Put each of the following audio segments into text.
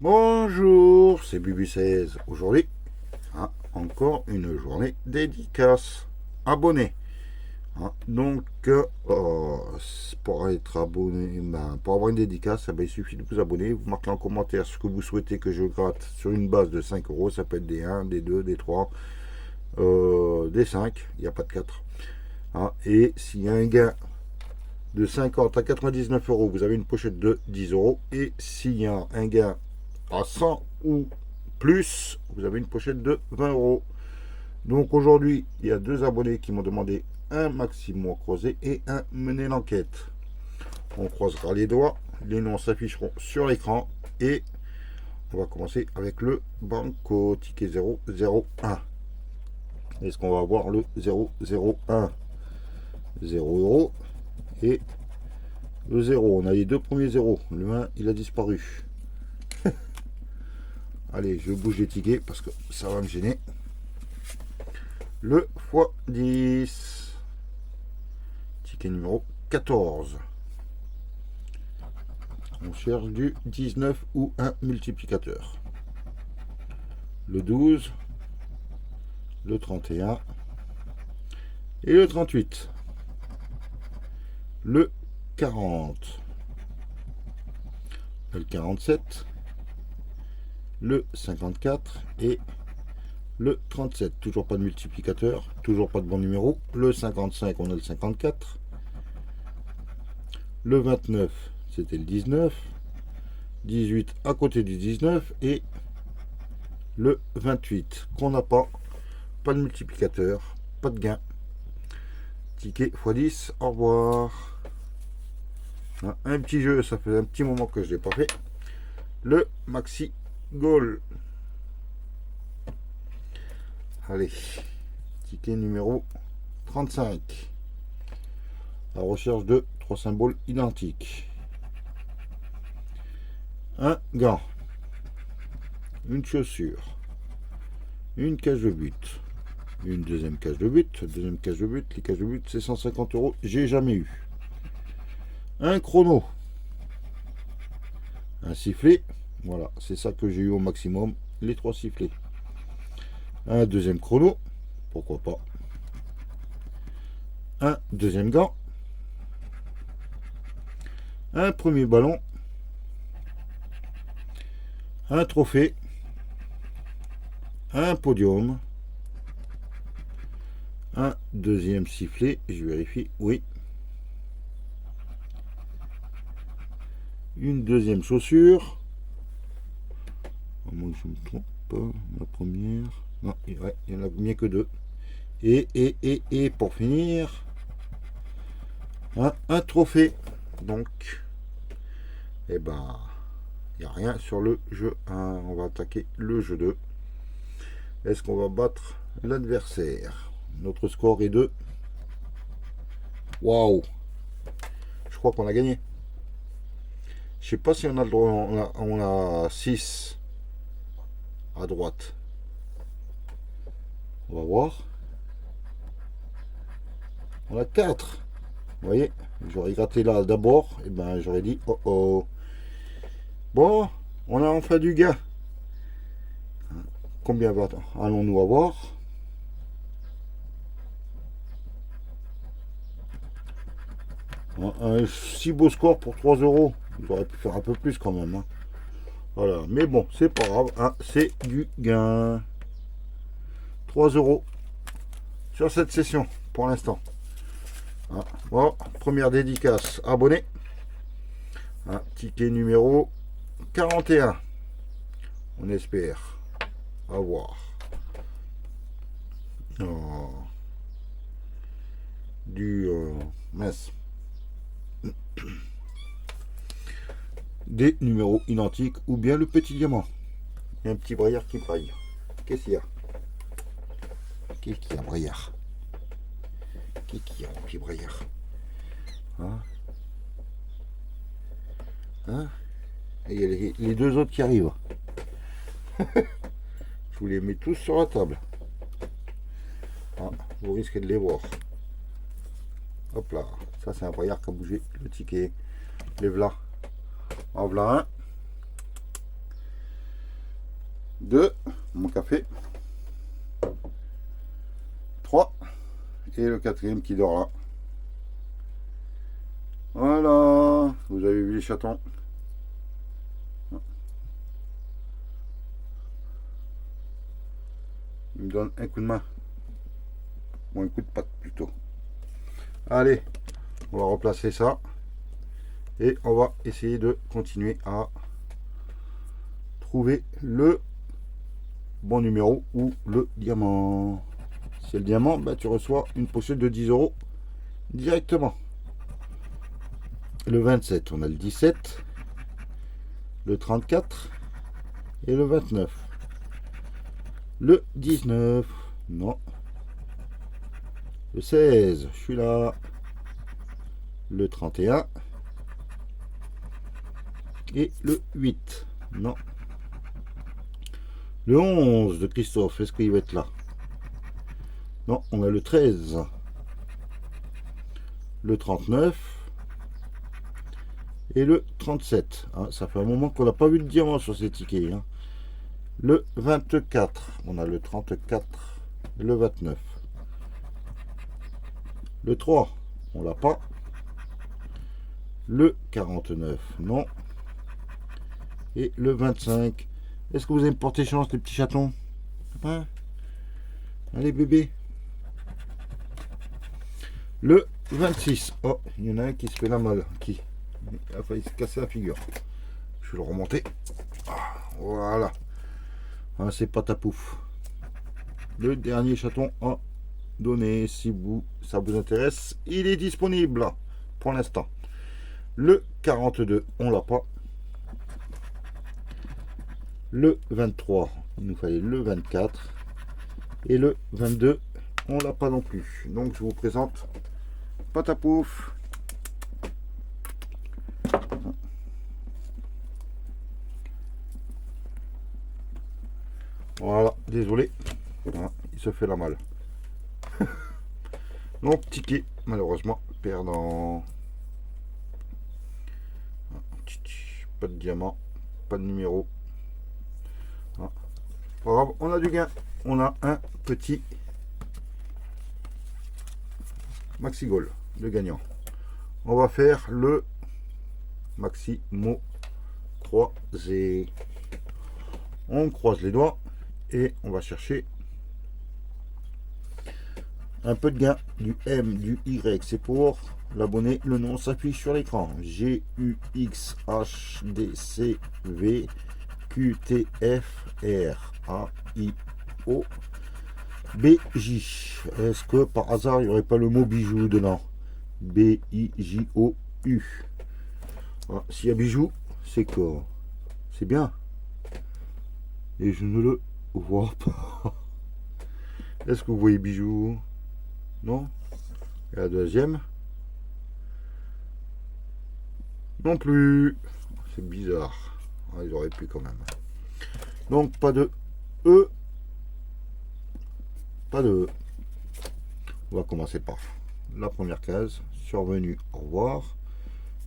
Bonjour, c'est Bubu16. Aujourd'hui, encore une journée dédicace. Abonné. Donc, pour être abonné, pour avoir une dédicace, il suffit de vous abonner. Vous marquez en commentaire ce que vous souhaitez que je gratte sur une base de 5 euros. Ça peut être des 1, des 2, des 3, des 5. Il n'y a pas de 4. Et s'il y a un gain de 50 à 99 euros, vous avez une pochette de 10 euros. Et s'il y a un gain à 100 ou plus, vous avez une pochette de 20 euros. Donc aujourd'hui, il y a deux abonnés qui m'ont demandé un maximum croisé et un mener l'enquête. On croisera les doigts, les noms s'afficheront sur l'écran et on va commencer avec le banco ticket 001. Est-ce qu'on va avoir le 001? 0 euros et le 0. On a les deux premiers zéros. Le 1, il a disparu. Allez, je bouge les tickets parce que ça va me gêner. Le x10. Ticket numéro 14. On cherche du 19 ou un multiplicateur. Le 12. Le 31. Et le 38. Le 40. Le 47. Le 54 et le 37. Toujours pas de multiplicateur, toujours pas de bon numéro. Le 55, on a le 54. Le 29, c'était le 19. 18 à côté du 19 et le 28 qu'on n'a pas. Pas de multiplicateur, pas de gain. Ticket x10, au revoir. Un petit jeu, ça fait un petit moment que je l'ai pas fait. Le Maxi Goal. Allez, ticket numéro 35. La recherche de 3 symboles identiques. Un gant. Une chaussure. Une cage de but. Une deuxième cage de but. Deuxième cage de but. Les cages de but, c'est 150 euros. J'ai jamais eu. Un chrono. Un sifflet. Voilà, c'est ça que j'ai eu au maximum. Les 3 sifflets. Un deuxième chrono. Pourquoi pas. Un deuxième gant. Un premier ballon. Un trophée. Un podium. Un deuxième sifflet. Je vérifie. Oui. Une deuxième chaussure. À moins que je ne me trompe pas. La première. Non, ouais, il n'y en a bien que 2. Et pour finir, un trophée. Donc, eh ben, il n'y a rien sur le jeu 1. On va attaquer le jeu 2. Est-ce qu'on va battre l'adversaire? Notre score est de... Waouh! Je crois qu'on a gagné. Je sais pas si on a le droit. On a 6 à droite. On va voir. On a 4. Vous voyez, j'aurais gratté là d'abord. Et ben j'aurais dit oh oh. Bon, on a enfin du gain. Combien allons-nous avoir? Un si beau score pour 3 euros. J'aurais pu faire un peu plus quand même. Voilà, mais bon, c'est pas grave. C'est du gain. 3 euros sur cette session pour l'instant. Bon, première dédicace, abonné. Ticket numéro 41. On espère avoir du mince. Des numéros identiques ou bien le petit diamant. Il y a un petit braillard qui braille. Qu'est-ce qu'il y a? Qu'est-ce qu'il y a, braillard? Qu'est-ce qu'il y a, mon petit braillard? Et il y a les deux autres qui arrivent. Je vous les mets tous sur la table. Vous risquez de les voir. Hop là. Ça, c'est un braillard qui a bougé. Le ticket. Les v'là. En v'là un. 2, mon café, 3, et le quatrième qui dort là. Voilà, vous avez vu les chatons. Il me donne un coup de main. Ou un coup de patte plutôt. Allez, on va replacer ça. Et on va essayer de continuer à trouver le bon numéro ou le diamant. Si c'est le diamant, bah, tu reçois une pochette de 10 € directement. Le 27, on a le 17, le 34 et le 29. Le 19, non. Le 16, je suis là. Le 31 et le 8, non. Le 11 de Christophe, est-ce qu'il va être là? Non, on a le 13. Le 39 et le 37. Ah, ça fait un moment qu'on n'a pas vu de diamant sur ces tickets. Hein. Le 24, on a le 34 et le 29. Le 3, on l'a pas. Le 49, non. Et le 25. Est-ce que vous allez me porter chance, les petits chatons? Hein? Allez, bébé. Le 26. Oh, il y en a un qui se fait la malle. Qui a failli se casser la figure. Je vais le remonter. Voilà. Ah, c'est pas ta pouf. Le dernier chaton à donner. Si ça vous intéresse, il est disponible pour l'instant. Le 42, on l'a pas. Le 23, il nous fallait le 24. Et le 22, on l'a pas non plus. Donc je vous présente Patapouf. Voilà, désolé. Voilà, il se fait la malle. Donc ticket, malheureusement, perdant. Pas de diamant, pas de numéro. Pas grave, on a du gain. On a un petit maxi goal de gagnant. On va faire le maxi mot croisé. On croise les doigts et on va chercher un peu de gain, du M, du Y. C'est pour l'abonné. Le nom s'affiche sur l'écran. GUXHDCV QTFRAIO BJ. Est-ce que par hasard il n'y aurait pas le mot bijou dedans? BIJOU. Voilà. S'il y a bijou, c'est que c'est bien. Et je ne le vois pas. Est-ce que vous voyez bijou? Non. Et la deuxième? Non plus. C'est bizarre. Ah, ils auraient pu quand même. Donc pas de E. Pas de E. On va commencer par la première case. Survenu, au revoir.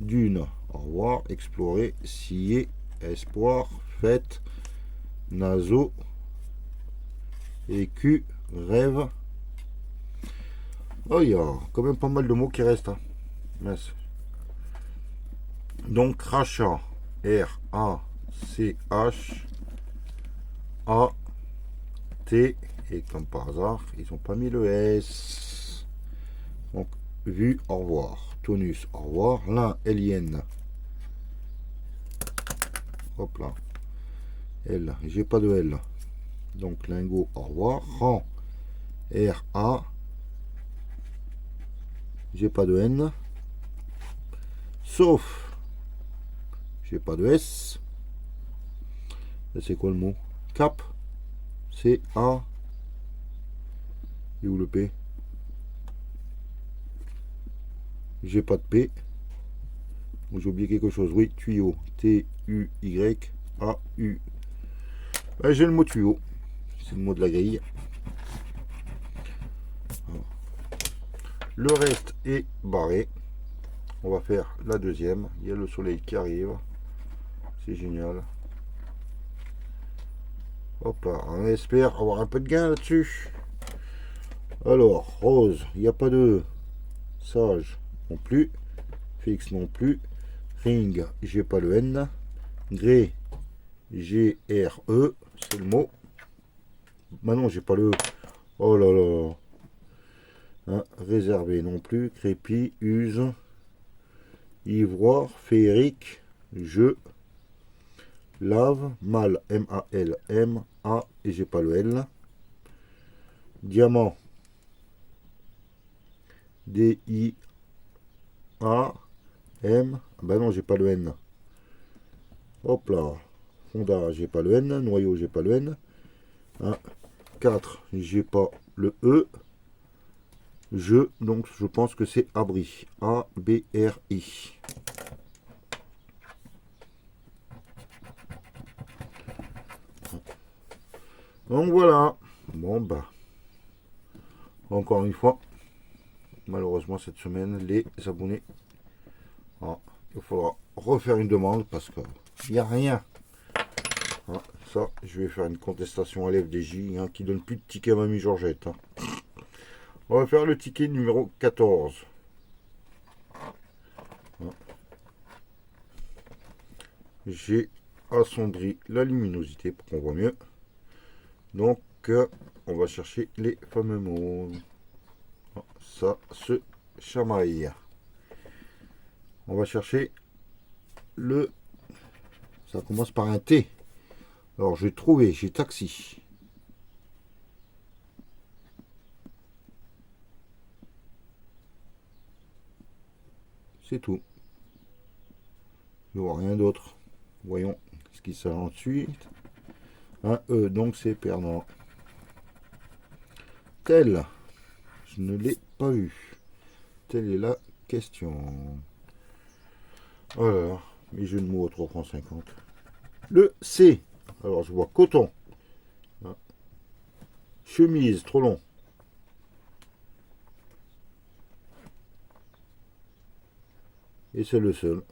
Dune, au revoir. Explorer, scier, espoir, fête, naso, écu, rêve. Oh, il y a quand même pas mal de mots qui restent. Hein. Mince. Donc rachat, R-A-C-H-A-T, et comme par hasard, ils n'ont pas mis le S. Donc vue, au revoir. Tonus, au revoir. L'un, Elienne. Hop là. L, j'ai pas de L. Donc lingot, au revoir. Rang, R-A. J'ai pas de N. Sauf, j'ai pas de S. C'est quoi le mot? Cap. C A. Et où le P? J'ai pas de P. J'ai oublié quelque chose. Oui, tuyau. T-U-Y-A-U. Ben, j'ai le mot tuyau. C'est le mot de la grille. Le reste est barré. On va faire la deuxième. Il y a le soleil qui arrive. C'est génial. Hop là, on espère avoir un peu de gain là-dessus. Alors, rose, il n'y a pas de sage non plus. Fixe non plus. Ring, j'ai pas le N. Gré, G-R-E, c'est le mot. Maintenant, j'ai pas le E. Oh là là. Hein, réservé non plus. Crépi, use. Ivoire, féerique, je. Lave, mal, M-A-L-M, A, et j'ai pas le L. Diamant, D-I-A-M. Bah non, j'ai pas le N. Hop là. Fonda, j'ai pas le N. Noyau, j'ai pas le N. 4, j'ai pas le E. Donc je pense que c'est abri. A-B-R-I. Donc voilà. Bon bah. Encore une fois. Malheureusement cette semaine, les abonnés. Il faudra refaire une demande parce que il n'y a rien. Ça, je vais faire une contestation à l'FDJ qui donne plus de tickets à Mamie Georgette. On va faire le ticket numéro 14. J'ai assombri la luminosité pour qu'on voit mieux. Donc, on va chercher les fameux mots. Ça se chamaille. On va chercher le... Ça commence par un T. Alors, j'ai trouvé, j'ai taxi. C'est tout. Je ne vois rien d'autre. Voyons ce qui sort ensuite. Un E, donc c'est perdant. Tel, je ne l'ai pas eu. Telle est la question. Alors, mes jeux de mots à 3 francs 50. Le C, alors je vois coton. Chemise, trop long. Et c'est le seul.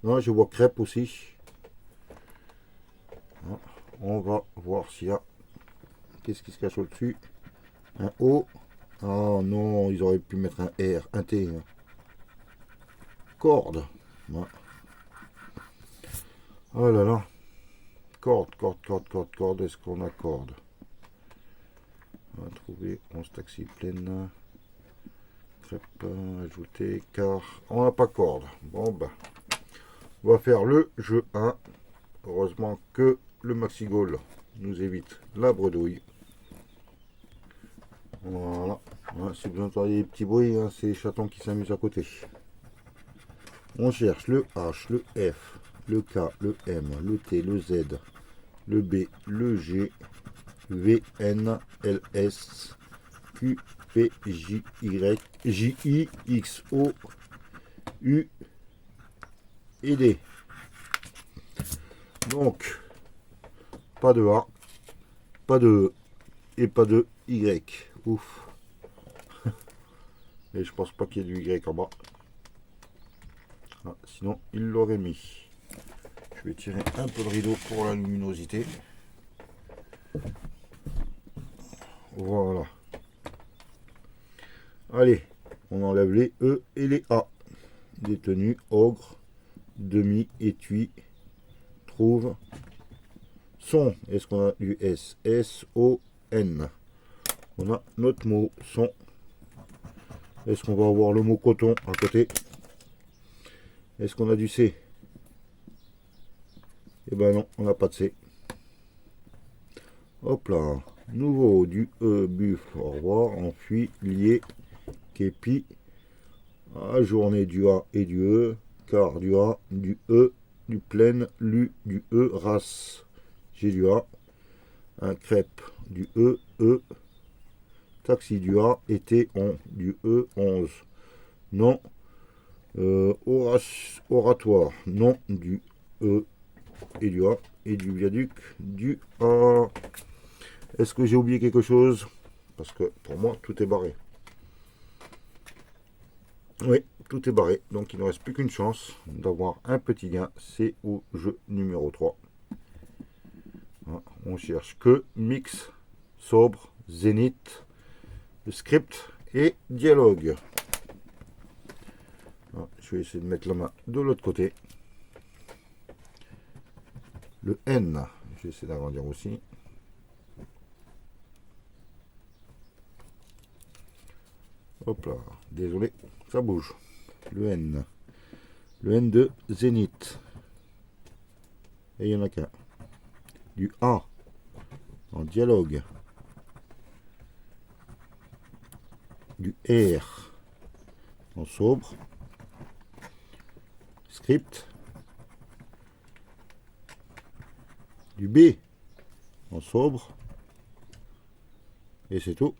Non, je vois crêpe aussi. On va voir s'il y a... Qu'est-ce qui se cache au-dessus? Un O. Oh non, ils auraient pu mettre un R, un T. Corde. Oh là là. Corde, corde, corde, corde, corde. Est-ce qu'on a corde? On va trouver 11 taxis pleines. Crêpe, ajouter, car on n'a pas corde. Bon bah. On va faire le jeu 1. Heureusement que le maxi-goal nous évite la bredouille. Voilà. Si vous entendez des petits bruits, c'est les chatons qui s'amusent à côté. On cherche le H, le F, le K, le M, le T, le Z, le B, le G, V, N, L, S, Q, P, J, Y, J, I, X, O, U et D. Donc, pas de A, pas de E et pas de Y. Ouf. Et je pense pas qu'il y ait du Y en bas. Sinon, il l'aurait mis. Je vais tirer un peu de rideau pour la luminosité. Voilà. Allez, on enlève les E et les A. Détenu, ogre, demi, étui, trouve, son. Est-ce qu'on a du S? S-O-N. On a notre mot son. Est-ce qu'on va avoir le mot coton à côté? Est-ce qu'on a du C? Eh ben non, on n'a pas de C. Hop là. Nouveau, du E, buffle, au revoir, enfui, lié, képi, journée du A et du E, car du A, du E, du plein, lu, du E, race. J'ai du A. Un crêpe, du E, E. Taxi du A, été, on, du E, 11. Non. Oratoire, non, du E et du A. Et du viaduc, du A. Est-ce que j'ai oublié quelque chose? Parce que pour moi, tout est barré. Oui, tout est barré. Donc il ne reste plus qu'une chance d'avoir un petit gain. C'est au jeu numéro 3. on cherche que mix, sobre, zénith, script et dialogue. Alors, je vais essayer de mettre la main de l'autre côté. Le N, je vais essayer d'agrandir aussi. Hop là, désolé, ça bouge. Le N. Le N de zénith. Et il n'y en a qu'un. Du A en dialogue. Du R en sobre. Script. Du B en sobre. Et c'est tout.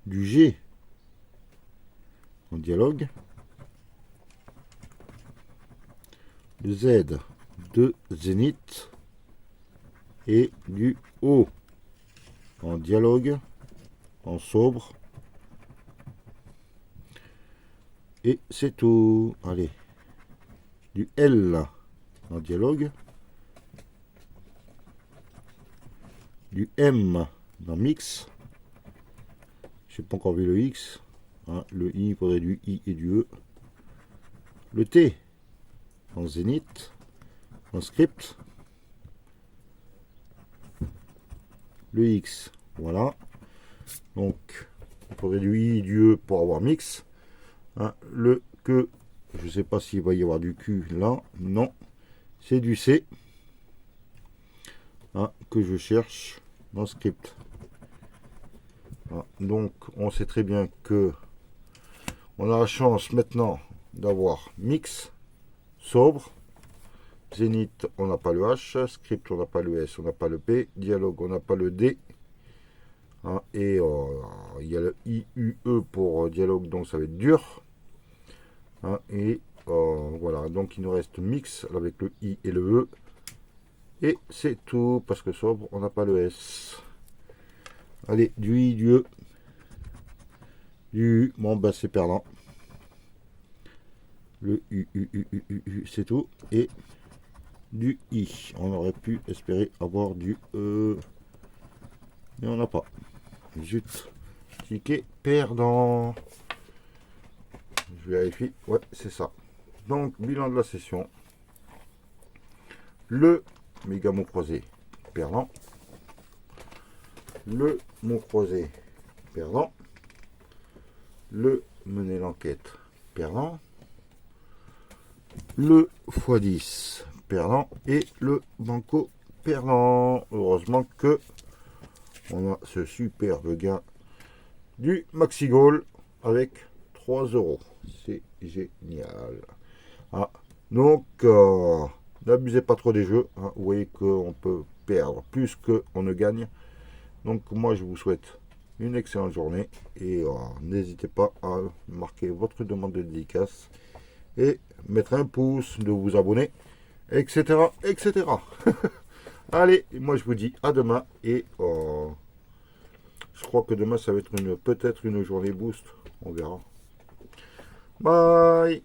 Du G en dialogue. Le Z de zénith. Et du O en dialogue, en sobre. Et c'est tout. Allez. Du L en dialogue. Du M dans mix. Je n'ai pas encore vu le X. Hein, le I, il faudrait du I et du E. Le T en zénith. En script. Le X. Voilà. Donc, il faudrait du I et du E pour avoir mix. Hein, le que, je ne sais pas s'il va y avoir du Q là. Non. C'est du C. Hein, que je cherche dans script. Hein, donc, on sait très bien que on a la chance maintenant d'avoir mix, sobre, zénith, on n'a pas le H, script, on n'a pas le S, on n'a pas le P, dialogue, on n'a pas le D. Hein, et il y a le I, U, E pour dialogue, donc ça va être dur. Hein, et voilà, donc il nous reste mix avec le I et le E. Et c'est tout, parce que sobre, on n'a pas le S. Allez, du I, du E, du U, bon ben c'est perdant. Le U, c'est tout. Et du I. On aurait pu espérer avoir du E. Mais on n'a pas. Zut. Ticket perdant. Je vérifie. Ouais, c'est ça. Donc, bilan de la session. Le méga mot croisé perdant. Le mot croisé perdant. Le mener l'enquête perdant. Le x10 perdant et le banco perdant. Heureusement que on a ce superbe gain du Maxi Goal avec 3 €. C'est génial. Ah, donc, n'abusez pas trop des jeux. Hein. Vous voyez qu'on peut perdre plus qu'on ne gagne. Donc, moi, je vous souhaite une excellente journée. Et n'hésitez pas à marquer votre demande de dédicace. Et mettre un pouce, de vous abonner, etc. etc. Allez, moi je vous dis à demain. Et je crois que demain ça va être peut-être une journée boost. On verra. Bye.